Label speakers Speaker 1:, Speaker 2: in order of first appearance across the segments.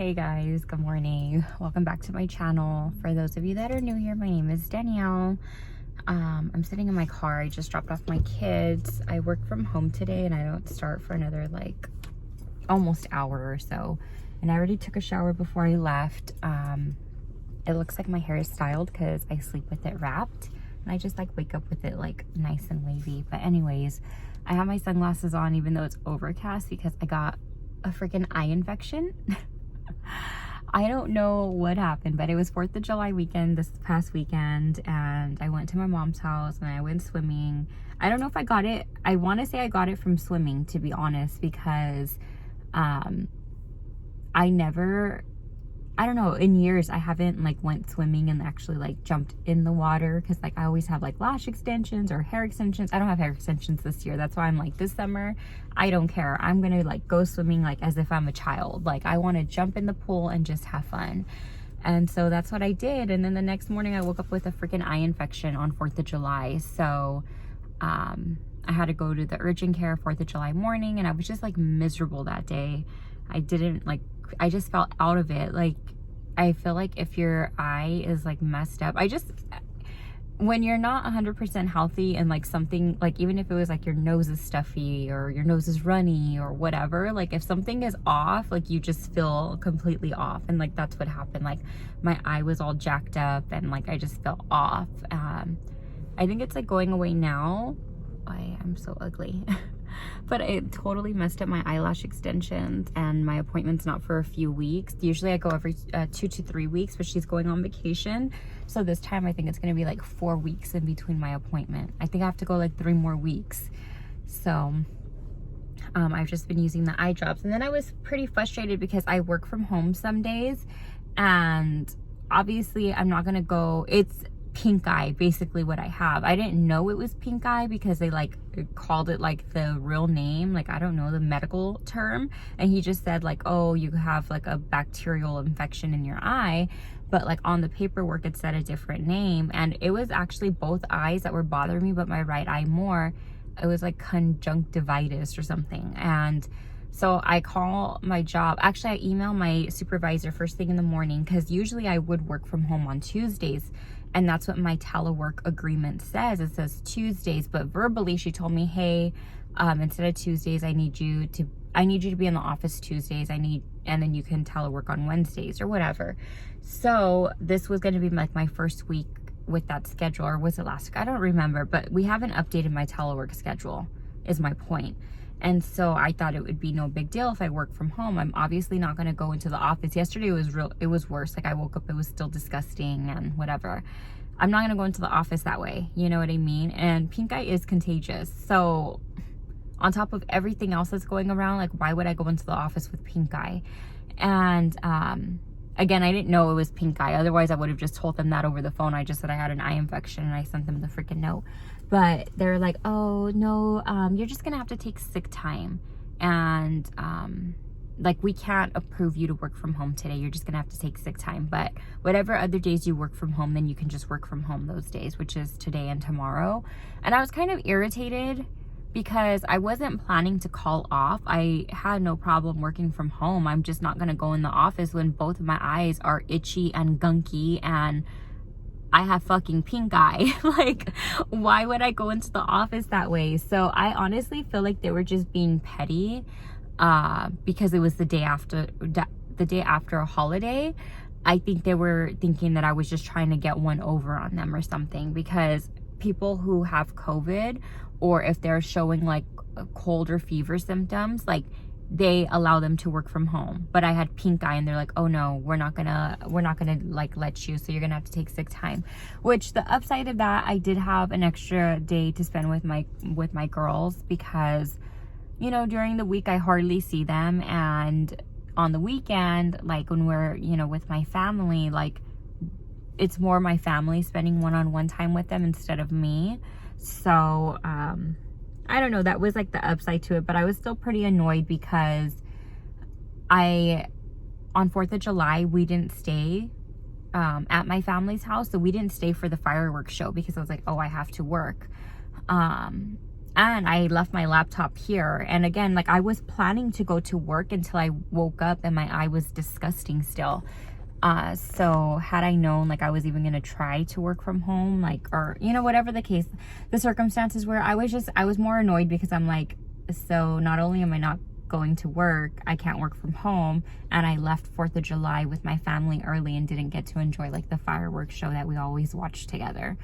Speaker 1: Hey guys, good morning. Welcome back to my channel. For those of you that are new here, my name is Danielle. I'm sitting in my car. I just dropped off my kids. I work from home today and I don't start for another like almost hour or so. And I already took a shower before I left. It looks like my hair is styled because I sleep with it wrapped. And I just like wake up with it like nice and wavy. But anyways, I have my sunglasses on even though it's overcast because I got a freaking eye infection. I don't know what happened, but it was 4th of July weekend this past weekend, and I went to my mom's house and I went swimming. I don't know if I got it. I want to say I got it from swimming, to be honest, because I don't know, in years I haven't like went swimming and actually like jumped in the water, because like I always have like lash extensions or hair extensions. I don't have hair extensions this year. That's why I'm like, this summer I don't care. I'm gonna like go swimming like as if I'm a child. Like I want to jump in the pool and just have fun. And so that's what I did. And then the next morning I woke up with a freaking eye infection on 4th of July. So I had to go to the urgent care 4th of July morning, and I was just like miserable that day. I just felt out of it. Like, I feel like if your eye is like messed up, when you're not 100% healthy and like something, like even if it was like your nose is stuffy or your nose is runny or whatever, like if something is off, like you just feel completely off. And like that's what happened. Like my eye was all jacked up and like I just felt off. I think it's like going away now. I am so ugly. But it totally messed up my eyelash extensions, and my appointment's not for a few weeks. Usually I go every 2 to 3 weeks, but she's going on vacation. So this time I think it's going to be like 4 weeks in between my appointment. I think I have to go like 3 more weeks. So I've just been using the eye drops. And then I was pretty frustrated because I work from home some days, and obviously I'm not going to go. It's pink eye, basically what I have. I didn't know it was pink eye because they like called it like the real name, like I don't know the medical term, and he just said like, oh, you have like a bacterial infection in your eye, but like on the paperwork it said a different name, and it was actually both eyes that were bothering me, but my right eye more. It was like conjunctivitis or something. And so I call my job. Actually, I email my supervisor first thing in the morning, because usually I would work from home on Tuesdays. And that's what my telework agreement says. It says Tuesdays, but verbally she told me, hey, instead of Tuesdays, I need you to be in the office Tuesdays. And then you can telework on Wednesdays or whatever. So this was going to be like my first week with that schedule, or was it last week? I don't remember, but we haven't updated my telework schedule is my point. And so I thought it would be no big deal if I work from home. I'm obviously not going to go into the office. Yesterday it was worse. Like I woke up, it was still disgusting and whatever. I'm not going to go into the office that way. You know what I mean? And pink eye is contagious. So on top of everything else that's going around, like why would I go into the office with pink eye? And again, I didn't know it was pink eye. Otherwise I would have just told them that over the phone. I just said I had an eye infection and I sent them the freaking note. But they're like, oh no, you're just gonna have to take sick time, and like we can't approve you to work from home today. You're just gonna have to take sick time, but whatever other days you work from home, then you can just work from home those days, which is today and tomorrow. And I was kind of irritated because I wasn't planning to call off. I had no problem working from home. I'm just not gonna go in the office when both of my eyes are itchy and gunky and I have fucking pink eye. Like, why would I go into the office that way? So I honestly feel like they were just being petty because it was the day after a holiday. I think they were thinking that I was just trying to get one over on them or something, because people who have COVID, or if they're showing like cold or fever symptoms, like they allow them to work from home. But I had pink eye and they're like, oh no, we're not gonna like let you, so you're gonna have to take sick time. Which the upside of that, I did have an extra day to spend with my girls, because you know during the week I hardly see them, and on the weekend, like when we're with my family, like it's more my family spending one-on-one time with them instead of me. So I don't know, that was like the upside to it, but I was still pretty annoyed because on 4th of July, we didn't stay at my family's house. So we didn't stay for the fireworks show because I was like, oh, I have to work. And I left my laptop here. And again, like, I was planning to go to work until I woke up and my eye was disgusting still. So had I known, like, I was even going to try to work from home, like, or, you know, whatever the case, the circumstances were, I was more annoyed because I'm like, so not only am I not going to work, I can't work from home, and I left 4th of July with my family early and didn't get to enjoy like the fireworks show that we always watch together.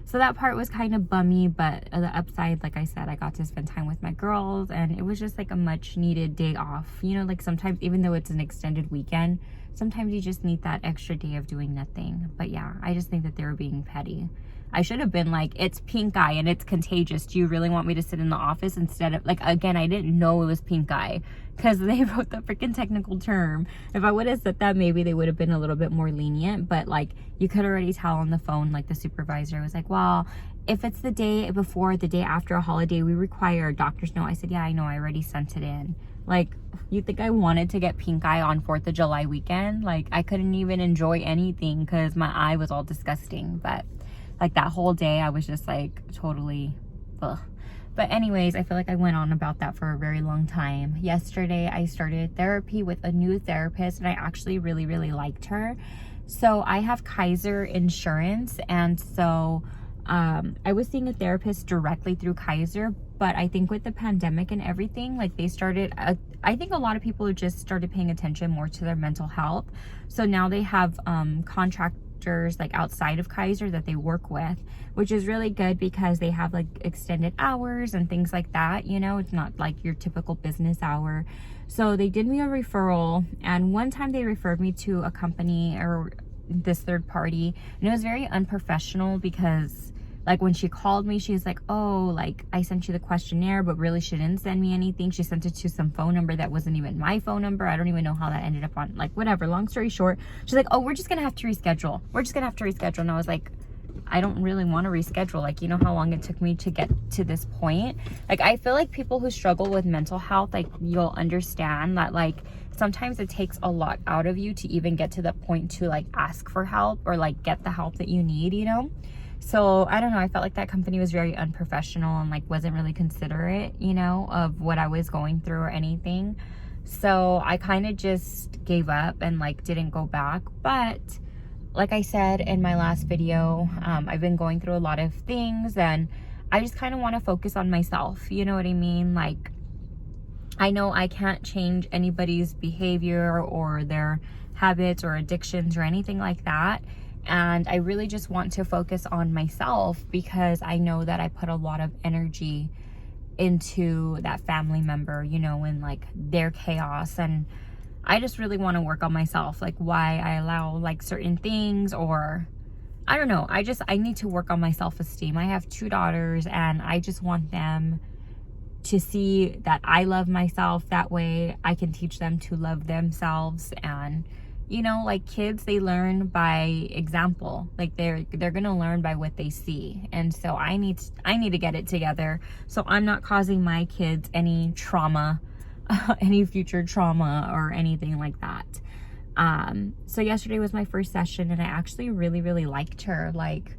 Speaker 1: So that part was kind of bummy, but the upside, like I said, I got to spend time with my girls, and it was just like a much needed day off. You know, like sometimes, even though it's an extended weekend, sometimes you just need that extra day of doing nothing. But yeah, I just think that they were being petty. I should have been like, it's pink eye and it's contagious. Do you really want me to sit in the office instead of, like, again, I didn't know it was pink eye because they wrote the freaking technical term. If I would have said that, maybe they would have been a little bit more lenient. But like, you could already tell on the phone, like the supervisor was like, well, if it's the day before, the day after a holiday, we require a doctor's note. I said, yeah, I know, I already sent it in. Like, you think I wanted to get pink eye on 4th of July weekend? Like, I couldn't even enjoy anything because my eye was all disgusting. But like that whole day, I was just like totally ugh. But anyways, I feel like I went on about that for a very long time. Yesterday, I started therapy with a new therapist, and I actually really, really liked her. So I have Kaiser insurance, and so I was seeing a therapist directly through Kaiser, but I think with the pandemic and everything, like they started, I think a lot of people just started paying attention more to their mental health. So now they have contractors like outside of Kaiser that they work with, which is really good because they have like extended hours and things like that. You know, it's not like your typical business hour. So they did me a referral, and one time they referred me to a company or this third party, and it was very unprofessional because like when she called me, she was like, oh, like I sent you the questionnaire, but really she didn't send me anything. She sent it to some phone number that wasn't even my phone number. I don't even know how that ended up on, like, whatever. Long story short, she's like, oh, we're just gonna have to reschedule. And I was like, I don't really want to reschedule. Like, you know how long it took me to get to this point? Like, I feel like people who struggle with mental health, like, you'll understand that, like, sometimes it takes a lot out of you to even get to the point to, like, ask for help or, like, get the help that you need, you know? So, I don't know. I felt like that company was very unprofessional and, like, wasn't really considerate, you know, of what I was going through or anything. So, I kind of just gave up and, like, didn't go back. But like I said in my last video, I've been going through a lot of things, and I just kind of want to focus on myself. You know what I mean? Like, I know I can't change anybody's behavior or their habits or addictions or anything like that. And I really just want to focus on myself because I know that I put a lot of energy into that family member, you know, and like their chaos. And I just really want to work on myself, like why I allow like certain things, or I don't know. I need to work on my self-esteem. I have 2 daughters, and I just want them to see that I love myself. That way I can teach them to love themselves. And you know, like kids, they learn by example. Like they're gonna learn by what they see. And so I need to get it together so I'm not causing my kids any trauma, any future trauma or anything like that. So yesterday was my first session, and I actually really, really liked her. Like,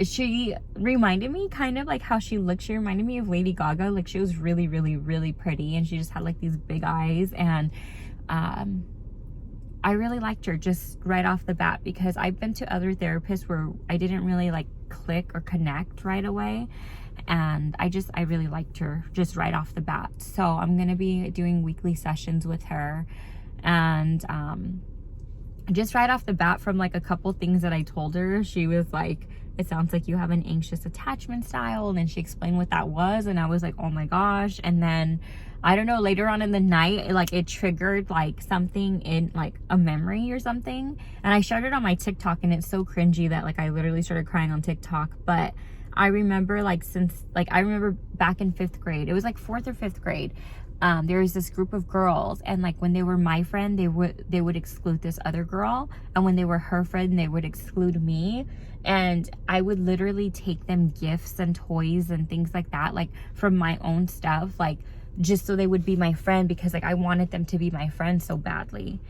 Speaker 1: she reminded me kind of like how she looked. She reminded me of Lady Gaga. Like, she was really, really, really pretty, and she just had like these big eyes. And I really liked her just right off the bat, because I've been to other therapists where I didn't really like click or connect right away. And I really liked her just right off the bat. So I'm going to be doing weekly sessions with her. And just right off the bat, from like a couple things that I told her, she was like, it sounds like you have an anxious attachment style. And then she explained what that was, and I was like, oh my gosh. And then I don't know, later on in the night, like it triggered like something in like a memory or something. And I shared it on my TikTok, and it's so cringy that like I literally started crying on TikTok. But I remember like I remember back in 5th grade, it was like 4th or 5th grade. There was this group of girls, and like when they were my friend, they would exclude this other girl, and when they were her friend, they would exclude me. And I would literally take them gifts and toys and things like that, like from my own stuff, like just so they would be my friend, because like I wanted them to be my friend so badly.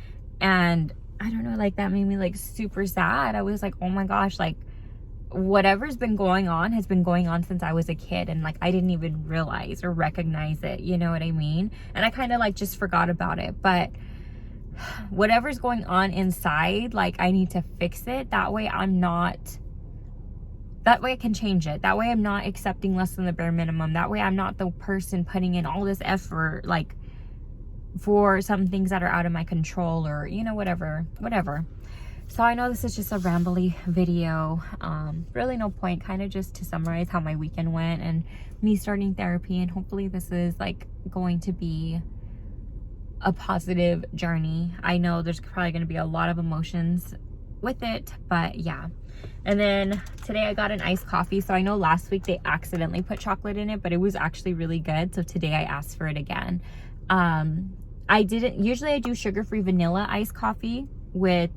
Speaker 1: And I don't know, like that made me like super sad. I was like, oh my gosh, like whatever's been going on has been going on since I was a kid, and like I didn't even realize or recognize it, you know what I mean? And I kind of like just forgot about it. But whatever's going on inside, like I need to fix it. That way I can change it. That way I'm not accepting less than the bare minimum. That way I'm not the person putting in all this effort like for some things that are out of my control, or you know, whatever. So I know this is just a rambly video, really no point, kind of just to summarize how my weekend went and me starting therapy, and hopefully this is like going to be a positive journey. I know there's probably going to be a lot of emotions with it, but yeah. And then today I got an iced coffee. So I know last week they accidentally put chocolate in it, but it was actually really good. So today I asked for it again. Usually I do sugar-free vanilla iced coffee with,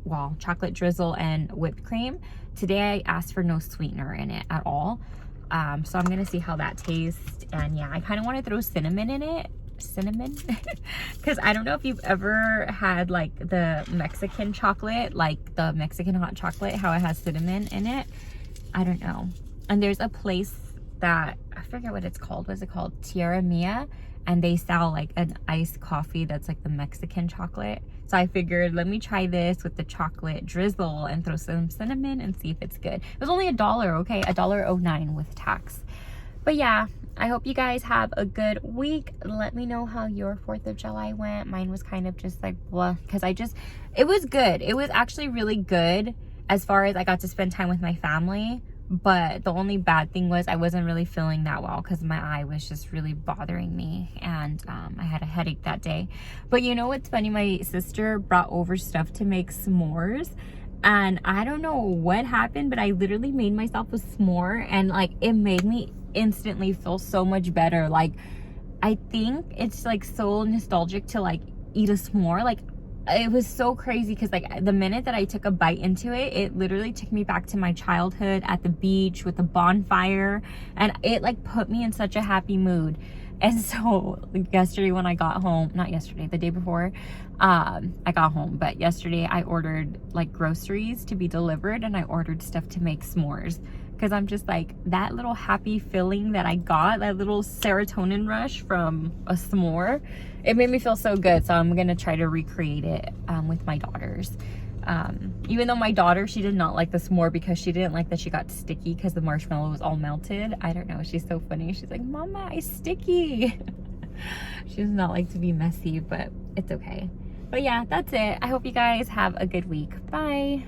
Speaker 1: well, chocolate drizzle and whipped cream. Today I asked for no sweetener in it at all. So I'm gonna see how that tastes. And yeah, I kind of want to throw cinnamon in it. Because I don't know if you've ever had like the Mexican chocolate, like the Mexican hot chocolate, how it has cinnamon in it. I don't know. And there's a place that, I forget what it's called. What's it called? Tierra Mia. And they sell like an iced coffee that's like the Mexican chocolate. So I figured, let me try this with the chocolate drizzle and throw some cinnamon and see if it's good. It was only $1, okay? $1.09 with tax. But yeah, I hope you guys have a good week. Let me know how your 4th of July went. Mine was kind of just like blah, because it was good. It was actually really good as far as I got to spend time with my family. But the only bad thing was I wasn't really feeling that well because my eye was just really bothering me, and I had a headache that day. But you know what's funny? My sister brought over stuff to make s'mores, and I don't know what happened, but I literally made myself a s'more, and like it made me instantly feel so much better. Like I think it's like so nostalgic to like eat a s'more. Like it was so crazy because like the minute that I took a bite into it, it literally took me back to my childhood at the beach with the bonfire, and it like put me in such a happy mood. And so like, yesterday when I got home, not yesterday, the day before I got home, but yesterday I ordered like groceries to be delivered, and I ordered stuff to make s'mores. Because I'm just like, that little happy feeling that I got, that little serotonin rush from a s'more, it made me feel so good. So I'm gonna try to recreate it with my daughters. Even though my daughter, she did not like the s'more because she didn't like that she got sticky because the marshmallow was all melted. I don't know, she's so funny. She's like, Mama, it's sticky. She does not like to be messy, but it's okay. But yeah, that's it. I hope you guys have a good week. Bye.